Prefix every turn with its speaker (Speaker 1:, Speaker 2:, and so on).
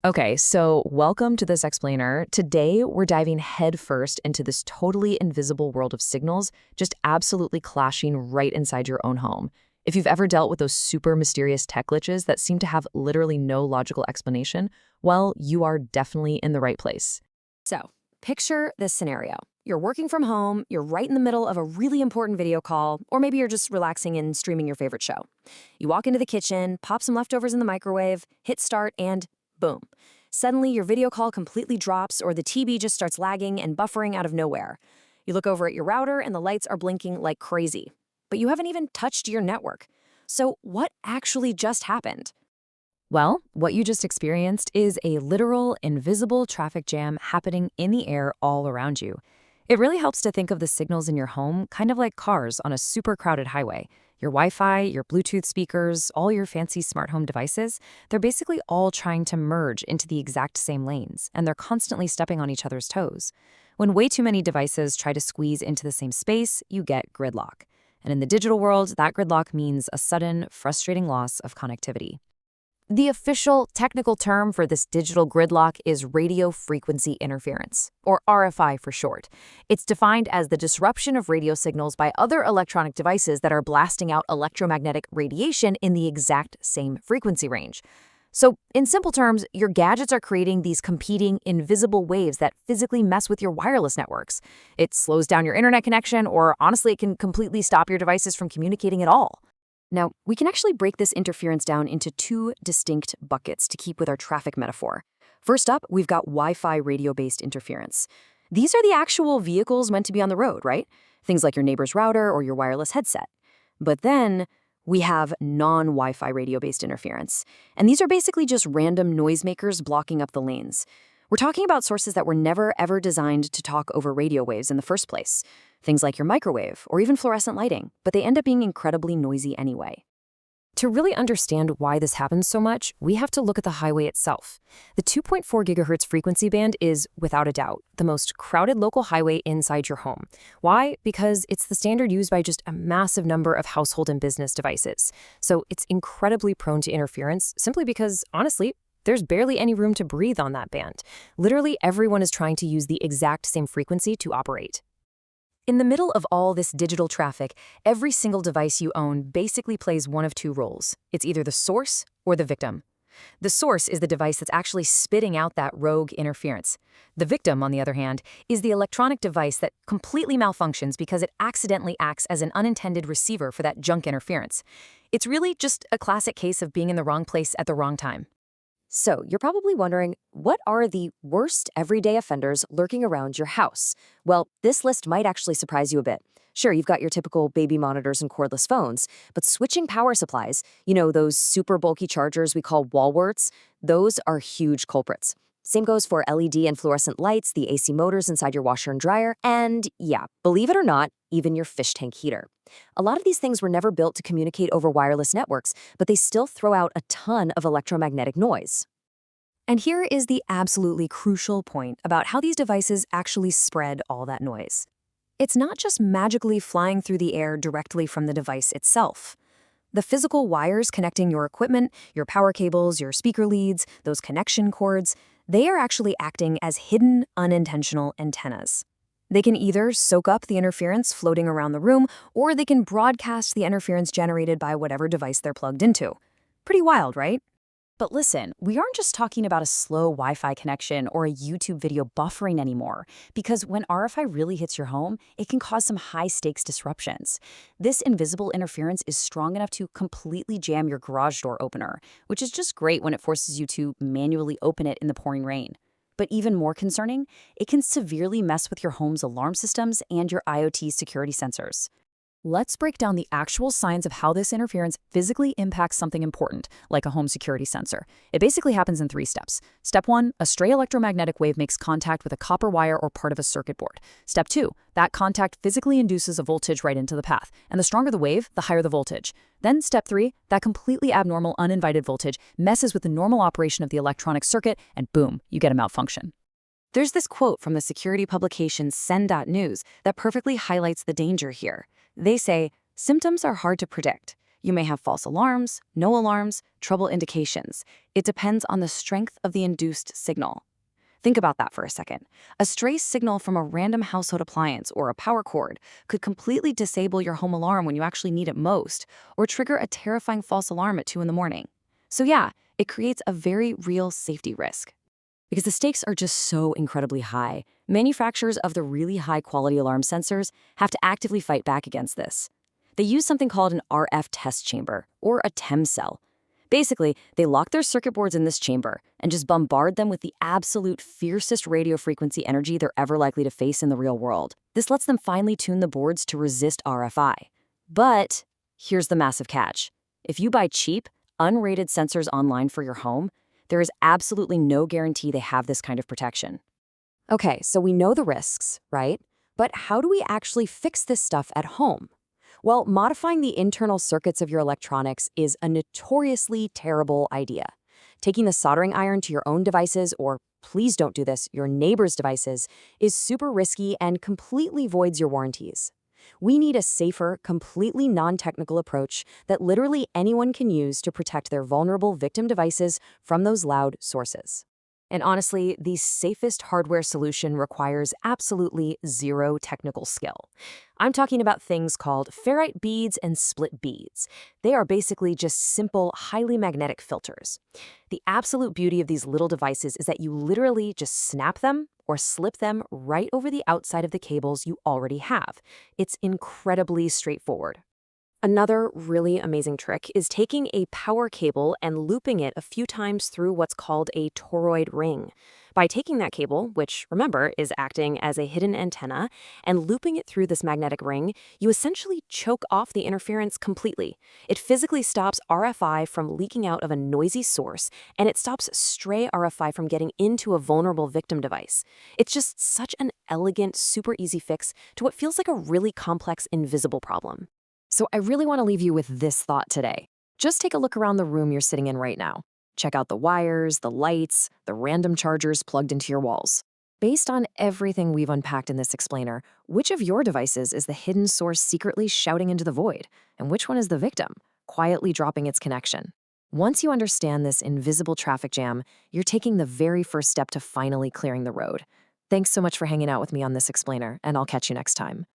Speaker 1: Okay, so welcome to this explainer. Today, we're diving headfirst into this totally invisible world of signals, just absolutely clashing right inside your own home. If you've ever dealt with those super mysterious tech glitches that seem to have literally no logical explanation, well, you are definitely in the right place.
Speaker 2: So, picture this scenario. You're working from home, you're right in the middle of a really important video call, or maybe you're just relaxing and streaming your favorite show. You walk into the kitchen, pop some leftovers in the microwave, hit start, and boom. Suddenly, your video call completely drops, or the TV just starts lagging and buffering out of nowhere. You look over at your router, and the lights are blinking like crazy. But you haven't even touched your network. So, what actually just happened?
Speaker 1: Well, what you just experienced is a literal, invisible traffic jam happening in the air all around you. It really helps to think of the signals in your home kind of like cars on a super crowded highway. Your Wi-Fi, your Bluetooth speakers, all your fancy smart home devices, they're basically all trying to merge into the exact same lanes, and they're constantly stepping on each other's toes. When way too many devices try to squeeze into the same space, you get gridlock. And in the digital world, that gridlock means a sudden, frustrating loss of connectivity. The official technical term for this digital gridlock is radio frequency interference, or RFI for short. It's defined as the disruption of radio signals by other electronic devices that are blasting out electromagnetic radiation in the exact same frequency range. So, in simple terms, your gadgets are creating these competing, invisible waves that physically mess with your wireless networks. It slows down your internet connection, or honestly, it can completely stop your devices from communicating at all.
Speaker 2: Now, we can actually break this interference down into two distinct buckets to keep with our traffic metaphor. First up, we've got Wi-Fi radio-based interference. These are the actual vehicles meant to be on the road, right? Things like your neighbor's router or your wireless headset. But then we have non-Wi-Fi radio-based interference. And these are basically just random noisemakers blocking up the lanes. We're talking about sources that were never ever designed to talk over radio waves in the first place. Things like your microwave or even fluorescent lighting, but they end up being incredibly noisy anyway.
Speaker 1: To really understand why this happens so much, we have to look at the highway itself. The 2.4 gigahertz frequency band is, without a doubt, the most crowded local highway inside your home. Why? Because it's the standard used by just a massive number of household and business devices. So it's incredibly prone to interference simply because, honestly, there's barely any room to breathe on that band. Literally, everyone is trying to use the exact same frequency to operate. In the middle of all this digital traffic, every single device you own basically plays one of two roles. It's either the source or the victim. The source is the device that's actually spitting out that rogue interference. The victim, on the other hand, is the electronic device that completely malfunctions because it accidentally acts as an unintended receiver for that junk interference. It's really just a classic case of being in the wrong place at the wrong time.
Speaker 2: So, you're probably wondering, what are the worst everyday offenders lurking around your house? Well, this list might actually surprise you a bit. Sure, you've got your typical baby monitors and cordless phones, but switching power supplies, those super bulky chargers we call wall warts, those are huge culprits. Same goes for LED and fluorescent lights, the AC motors inside your washer and dryer, and yeah, believe it or not, even your fish tank heater. A lot of these things were never built to communicate over wireless networks, but they still throw out a ton of electromagnetic noise. And here is the absolutely crucial point about how these devices actually spread all that noise. It's not just magically flying through the air directly from the device itself. The physical wires connecting your equipment, your power cables, your speaker leads, those connection cords, they are actually acting as hidden, unintentional antennas. They can either soak up the interference floating around the room, or they can broadcast the interference generated by whatever device they're plugged into. Pretty wild, right?
Speaker 3: But listen, we aren't just talking about a slow Wi-Fi connection or a YouTube video buffering anymore, because when RFI really hits your home, it can cause some high-stakes disruptions. This invisible interference is strong enough to completely jam your garage door opener, which is just great when it forces you to manually open it in the pouring rain. But even more concerning, it can severely mess with your home's alarm systems and your IoT security sensors. Let's break down the actual signs of how this interference physically impacts something important, like a home security sensor. It basically happens in 3 steps. Step 1, a stray electromagnetic wave makes contact with a copper wire or part of a circuit board. Step 2, that contact physically induces a voltage right into the path, and the stronger the wave, the higher the voltage. Then step 3, that completely abnormal, uninvited voltage messes with the normal operation of the electronic circuit, and boom, you get a malfunction.
Speaker 2: There's this quote from the security publication Send.News that perfectly highlights the danger here. They say, symptoms are hard to predict.
Speaker 3: You may have false alarms, no alarms, trouble indications. It depends on the strength of the induced signal. Think about that for a second. A stray signal from a random household appliance or a power cord could completely disable your home alarm when you actually need it most, or trigger a terrifying false alarm at 2 in the morning. So yeah, it creates a very real safety risk.
Speaker 2: Because the stakes are just so incredibly high, manufacturers of the really high-quality alarm sensors have to actively fight back against this. They use something called an RF test chamber, or a TEM cell. Basically, they lock their circuit boards in this chamber and just bombard them with the absolute fiercest radio frequency energy they're ever likely to face in the real world. This lets them finely tune the boards to resist RFI. But here's the massive catch. If you buy cheap, unrated sensors online for your home, there is absolutely no guarantee they have this kind of protection.
Speaker 4: Okay, so we know the risks, right? But how do we actually fix this stuff at home? Well, modifying the internal circuits of your electronics is a notoriously terrible idea. Taking the soldering iron to your own devices, or please don't do this, your neighbor's devices, is super risky and completely voids your warranties. We need a safer, completely non-technical approach that literally anyone can use to protect their vulnerable victim devices from those loud sources.
Speaker 2: And honestly, the safest hardware solution requires absolutely zero technical skill. I'm talking about things called ferrite beads and split beads. They are basically just simple, highly magnetic filters. The absolute beauty of these little devices is that you literally just snap them or slip them right over the outside of the cables you already have. It's incredibly straightforward.
Speaker 4: Another really amazing trick is taking a power cable and looping it a few times through what's called a toroid ring. By taking that cable, which, remember, is acting as a hidden antenna, and looping it through this magnetic ring, you essentially choke off the interference completely. It physically stops RFI from leaking out of a noisy source, and it stops stray RFI from getting into a vulnerable victim device. It's just such an elegant, super easy fix to what feels like a really complex, invisible problem.
Speaker 2: So I really want to leave you with this thought today. Just take a look around the room you're sitting in right now. Check out the wires, the lights, the random chargers plugged into your walls. Based on everything we've unpacked in this explainer, which of your devices is the hidden source secretly shouting into the void? And which one is the victim, quietly dropping its connection? Once you understand this invisible traffic jam, you're taking the very first step to finally clearing the road. Thanks so much for hanging out with me on this explainer, and I'll catch you next time.